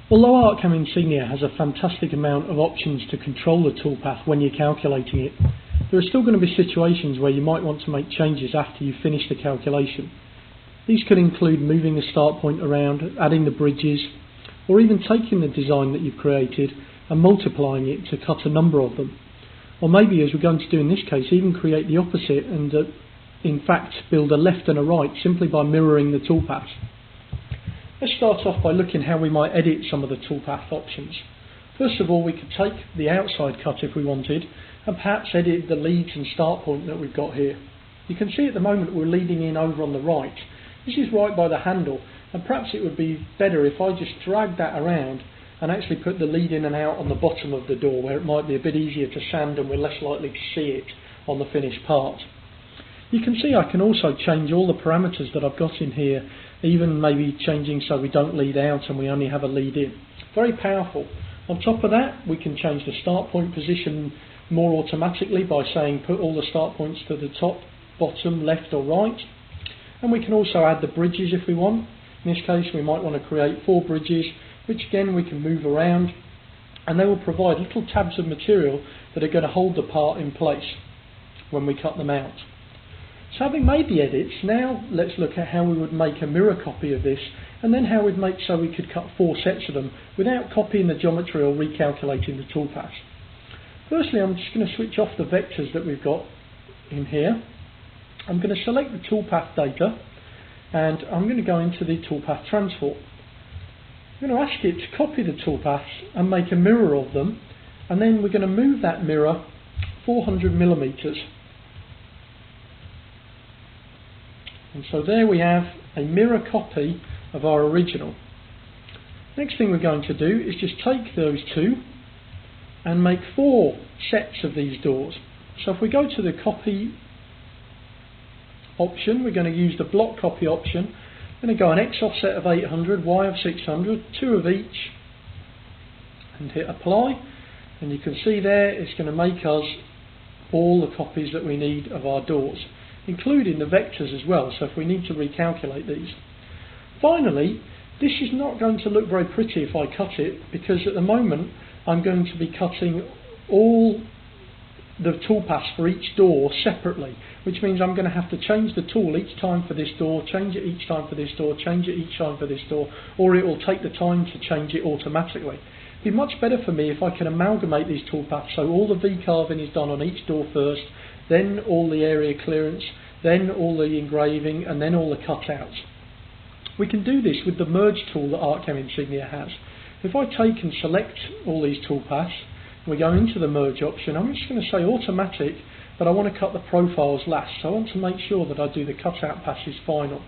Although Artcam Insignia has a fantastic amount of options to control the toolpath when you're calculating it, there are still going to be situations where you might want to make changes after you finish the calculation. These could include moving the start point around, adding the bridges, or even taking the design that you've created and multiplying it to cut a number of them. Or maybe, as we're going to do in this case, even create the opposite and in fact build a left and a right simply by mirroring the toolpath. Let's start off by looking how we might edit some of the toolpath options. First of all, we could take the outside cut if we wanted and perhaps edit the leads and start point that we've got here. You can see at the moment we're leading in over on the right. This is right by the handle, and perhaps it would be better if I just drag that around and actually put the lead in and out on the bottom of the door, where it might be a bit easier to sand and we're less likely to see it on the finished part. You can see I can also change all the parameters that I've got in here, even maybe changing so we don't lead out and we only have a lead in. Very powerful. On top of that, we can change the start point position more automatically by saying put all the start points to the top, bottom, left or right. And we can also add the bridges if we want. In this case we might want to create 4 bridges, which again we can move around, and they will provide little tabs of material that are going to hold the part in place when we cut them out. So having made the edits, now let's look at how we would make a mirror copy of this, and then how we'd make so we could cut 4 sets of them without copying the geometry or recalculating the toolpath. Firstly, I'm just going to switch off the vectors that we've got in here. I'm going to select the toolpath data, and I'm going to go into the toolpath transform. I'm going to ask it to copy the toolpaths and make a mirror of them, and then we're going to move that mirror 400 millimeters. And so there we have a mirror copy of our original. Next thing we're going to do is just take those two and make 4 sets of these doors. So if we go to the copy option, we're going to use the block copy option. I'm going to go an X offset of 800, Y of 600, 2 of each, and hit apply. And you can see there it's going to make us all the copies that we need of our doors, including the vectors as well, so if we need to recalculate these. Finally, this is not going to look very pretty if I cut it, because at the moment I'm going to be cutting all the toolpaths for each door separately, which means I'm going to have to change the tool each time for this door, change it each time for this door, change it each time for this door, or it will take the time to change it automatically. It'd be much better for me if I can amalgamate these toolpaths, so all the V-carving is done on each door first, then all the area clearance, then all the engraving, and then all the cutouts. We can do this with the merge tool that Artcam Insignia has. If I take and select all these toolpaths, we go into the merge option, I'm just going to say automatic, but I want to cut the profiles last, so I want to make sure that I do the cutout passes final.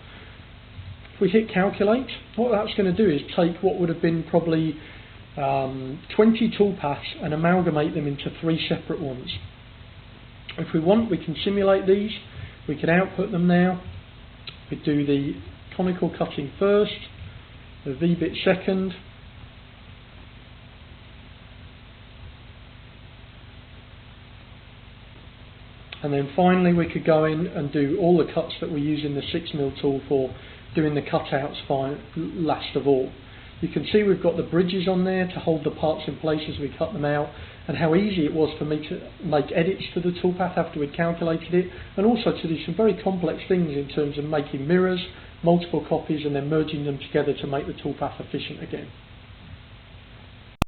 If we hit calculate, what that's going to do is take what would have been probably 20 toolpaths and amalgamate them into 3 separate ones. If we want, we can simulate these, we can output them now. We do the conical cutting first, the V-bit second, and then finally we could go in and do all the cuts that we use in the 6mm tool for doing the cutouts last of all. You can see we've got the bridges on there to hold the parts in place as we cut them out, and how easy it was for me to make edits to the toolpath after we'd calculated it, and also to do some very complex things in terms of making mirrors, multiple copies, and then merging them together to make the toolpath efficient again.